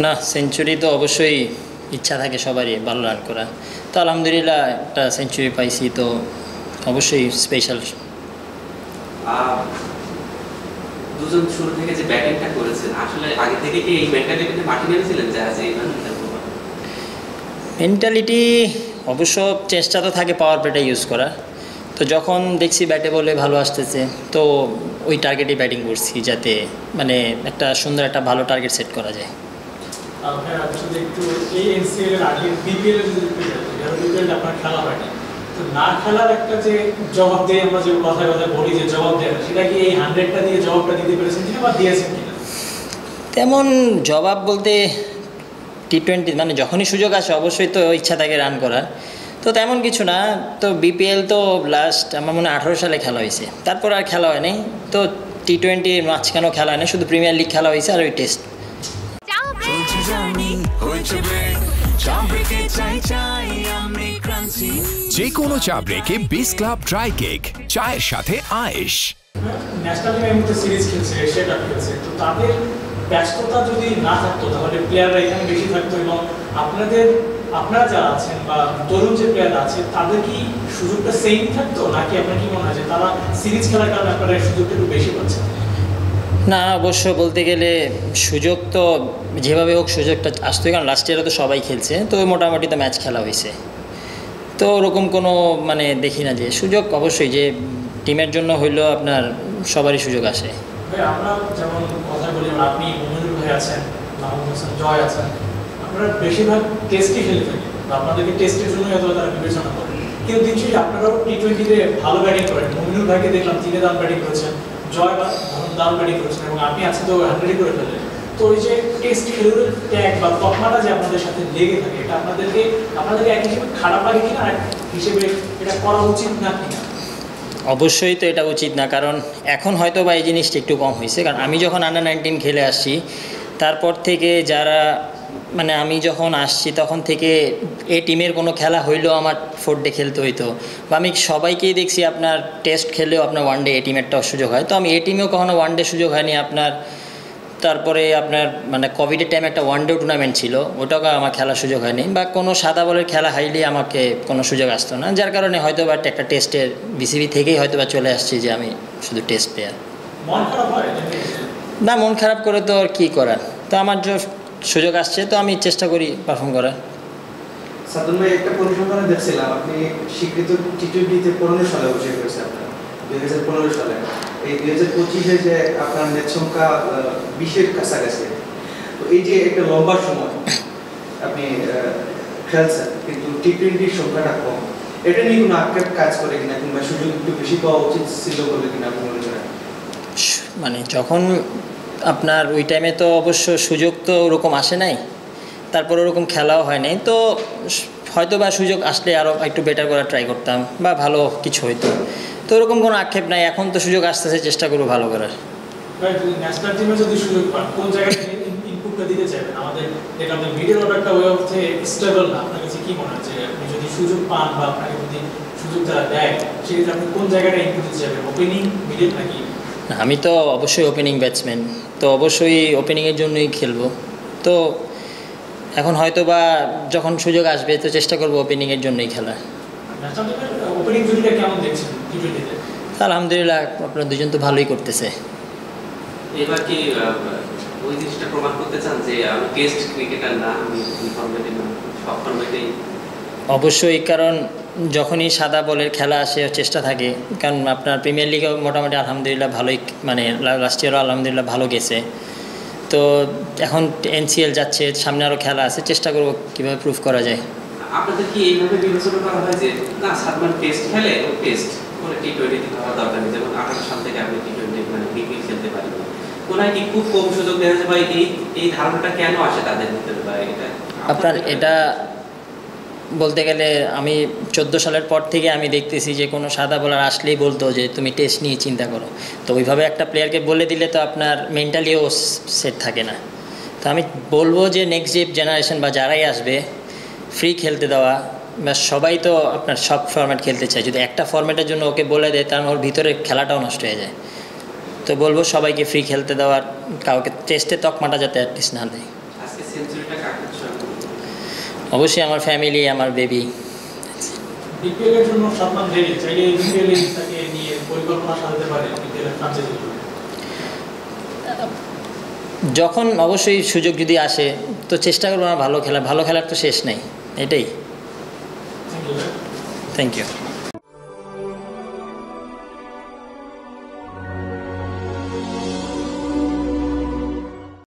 না, সেঞ্চুরি তো অবশ্যই ইচ্ছা থাকে সবারই ভালো রান করা। তো আলহামদুলিল্লাহ একটা সেঞ্চুরি পাইছি, তো অবশ্যই স্পেশাল। দুজন শুরু থেকে যে ব্যাটিংটা করেছেন, আসলে আগে থেকে কি এই মেন্টালিটিতে মাঠে নেমেছিলেন যে আজ এইভাবে খেলবো? মেন্টালিটি অবশ্য চেষ্টা তো থাকে পাওয়ার প্লেটা ইউজ করা। তো যখন দেখছি ব্যাটে বলে ভালো আসতেছে, তো ওই টার্গেটে ব্যাটিং করছি, যাতে মানে একটা সুন্দর একটা ভালো টার্গেট সেট করা যায়। একটু এই এনসিএল এর আগে বিপিএল এর যদি বিপিএল আপনার খেলা হয়নি, তো না খেলার একটা যে জবাব দিয়ে আমরা যে কথায় কথায় বলি যে জবাব দেয়, সেটা কি এই 100টা দিয়ে জবাবটা দিতে পেরেছেন কিনা বা দিয়েছেন কিনা? তেমন জবাব বলতে টি-20 মানে যখনই সুযোগ আসে অবশ্যই তো ইচ্ছা থাকে রান করার। তো তেমন কিছু না। তো বিপিএল তো লাস্ট আমার মনে হয় 18 সালে খেলা হয়েছে, তারপর আর খেলা হয়নি। তো টি-20 মাঝখানেও খেলা হয়নি, শুধু প্রিমিয়ার লিগ খেলা হয়েছে আর ওই টেস্ট। যে কোনো চা ব্রেকে বিস ক্লাব ড্রাই কেক, চায়ের সাথে আয়েশ। ন্যাশনাল টিমের মধ্যে সিরিজ খেলছে, এশিয়া কাপ খেলছে, তো তাদের ব্যস্ততা যদি না থাকতো তাহলে প্লেয়াররা এখানে বেশি থাকতো, এবং আপনারা যারা আছেন বা তরুণ যে প্লেয়াররা আছে তাদের কি সুযোগটা সেম থাকতো, নাকি আপনার কি মনে হয় যে তারা সিরিজ খেলার কারণে আপনারা সুযোগটা একটু বেশি পাচ্ছেন? না, অবশ্য বলতে গেলে সুযোগ তো যেভাবে হোক সুযোগটা আসতোই, কারণ লাস্ট ইয়ারও তো সবাই খেলছে, তো মোটামুটি তো ম্যাচ খেলা হয়েছে। তো ওরকম কোনো মানে দেখি না যে সুযোগ অবশ্যই যে টিমের জন্য হইলেও আপনার সবারই সুযোগ আসে। আমরা যেমন কথা বলি, আপনি মমিনুল ভাই আছেন, মাহমুদ হাসান জয় আছেন, আপনারা বেশিরভাগ টেস্টই খেলে থাকি, আপনাদেরকে টেস্টের জন্য হয়তো তারা বিবেচনা করেন, কিন্তু দিন শেষে আপনারাও টি-20তে ভালো ব্যাটিং করেন। মমিনুল ভাইকে দেখলাম তিনি দারুণ ব্যাটিং করেছেন, জয় দারুণ ব্যাটিং করেছেন, এবং আপনি আছেন তো 100 করে ফেললেন। তো ওই যে টেস্ট খেলুড়ের ট্যাগ বা তকমাটা যে আপনাদের সাথে লেগে থাকে, এটা আপনাদেরকে এক হিসেবে খারাপ লাগে কিনা, এক হিসেবে এটা করা উচিত না কিনা? অবশ্যই তো এটা উচিত না, কারণ এখন হয়তো বা এই জিনিসটা একটু কম হয়েছে, কারণ আমি যখন আন্ডার-19 খেলে আসছি, তারপর থেকে যারা মানে আমি যখন আসছি তখন থেকে এই টিমের কোনো খেলা হইলেও আমার 4 ডে খেলতে হইতো, বা আমি সবাইকেই দেখছি আপনার টেস্ট খেলেও আপনার 1 ডে এই টিমেরটাও সুযোগ হয়। তো আমি এই টিমেও কখনো 1 ডে সুযোগ হয়নি আপনার। তারপরে আপনার মানে কোভিডের টাইমে একটা 1 ডে টুর্নামেন্ট ছিল, ওটাও আমার খেলার সুযোগ হয়নি, বা কোনো সাদা বলের খেলা হাইলে আমাকে কোনো সুযোগ আসতো না, যার কারণে হয়তো বা একটা টেস্টের বিসিবি থেকেই হয়তো বা চলে আসছি যে আমি শুধু টেস্ট প্লেয়ার। না, মন খারাপ করে তো আর কী করার, তো আমার যে সুযোগ আসছে তো আমি চেষ্টা করি পারফর্ম করার। সাদুল ভাই, একটা পরিসংখ্যানে দেখছিলাম আপনি স্বীকৃত টি-20তে 15 সালে অভিষেক করেছেন আপনার, 2015 সালে। এই 2025-এ যে আপনার ম্যাচ সংখ্যা 20-এর কাছাকাছি, তো এই যে একটা লম্বা সময় আপনি খেলছেন কিন্তু টি-20 সংখ্যাটা কম, এটা নিয়ে কোনো আক্ষেপ কাজ করে কিনা, কিংবা সুযোগ একটু বেশি পাওয়া উচিত ছিল বলে কিনা আপনি মনে করেন? মানে যখন আপনার ওই টাইমে তো অবশ্য সুযোগ তো ওরকম আসে নাই, তারপর ওরকম খেলাও হয় নাই, তো হয়তো বা সুযোগ আসলে আরও একটু বেটার করার ট্রাই করতাম বা ভালো কিছু হইতো। তো ওরকম কোনো আক্ষেপ নাই, এখন তো সুযোগ আসতেছে, চেষ্টা করবো ভালো করার। ন্যাশনাল টিমে যদি সুযোগ পান, কোন জায়গায় ইনপুটটা দিতে চাইবেন? আমাদের যেটা আমাদের মিডল অর্ডারটা ওই অর্থে স্টেবল না, আপনার কাছে কি মনে হয় যে আপনি যদি সুযোগ পান বা আপনাকে যদি সুযোগ তারা দেয়, সেক্ষেত্রে আপনি কোন জায়গাটা ইনপুট দিতে চাইবেন, ওপেনিং, মিডল নাকি? আমি তো অবশ্যই ওপেনিং ব্যাটসম্যান, তো অবশ্যই ওপেনিংয়ের জন্যই খেলবো। তো এখন হয়তো বা যখন সুযোগ আসবে তো চেষ্টা করবো ওপেনিংয়ের জন্যই খেলা। ওপেনিং জুটিটা কেমন দেখছেন টি-20-তে? আলহামদুলিল্লাহ, আপনারা দুজন তো ভালোই করতেছে। এবার কি ওই জিনিসটা প্রমাণ করতে চান যে আমি টেস্ট ক্রিকেটার না, আমি ফরম্যাটে না, সব ফরম্যাটেই? অবশ্যই, কারণ যখনই সাদা বলের খেলা আসে চেষ্টা থাকে, কারণ আপনার প্রিমিয়ার লিগেও মোটামুটি আলহামদুলিল্লাহ ভালোই, মানে লাস্ট ইয়ারও আলহামদুলিল্লাহ ভালো গেছে। তো এখন এনসিএল যাচ্ছে, সামনে আরও খেলা আছে, চেষ্টা করবো কীভাবে প্রুভ করা যায়। আপনাদের কি এইভাবে বিবেচনা করা হয় যে না সাদমান টেস্ট খেলে ও টেস্ট করে টি-20 হওয়ার দরকার নেই, যেমন 18 সাল থেকে আপনি টি-20 মানে বিপিএল খেলতে পারেন, ওনার কি খুব কম সুযোগ দেওয়া যায়, বা এই ধারণাটা কেন আসে তাদের ভিতরে? বা এটা আপনার এটা বলতে গেলে আমি 14 সালের পর থেকে আমি দেখতেছি যে কোনো সাদা বলার আসলেই বলতো যে তুমি টেস্ট নিয়ে চিন্তা করো, তো ওইভাবে একটা প্লেয়ারকে বলে দিলে তো আপনার মেন্টালিও সেট থাকে না। তো আমি বলবো যে নেক্সট যে জেনারেশন বা যারাই আসবে ফ্রি খেলতে দেওয়া, বা সবাই তো আপনার সব ফরম্যাট খেলতে চায়, যদি একটা ফরম্যাটের জন্য ওকে বলে দেয় তার ওর ভিতরে খেলাটাও নষ্ট হয়ে যায়। তো বলবো সবাইকে ফ্রি খেলতে দেওয়ার, কাউকে টেস্টে তকমাটা যাতে অ্যাটলিস্ট না দেয়। সেঞ্চুরিটা কাকে উৎসর্গ করবেন? অবশ্যই আমার ফ্যামিলি, আমার বেবি। বিপিএল এর জন্য সাদমান রেডি, চাইলে বিপিএল এ তাকে নিয়ে পরিকল্পনা সাজাতে পারে বিপিএল এর ফ্রাঞ্চাইজির জন্য। যখন অবশ্যই সুযোগ যদি আসে তো চেষ্টা করবো আমার ভালো খেলার তো শেষ নেই, এটাই। Thank you. Thank you.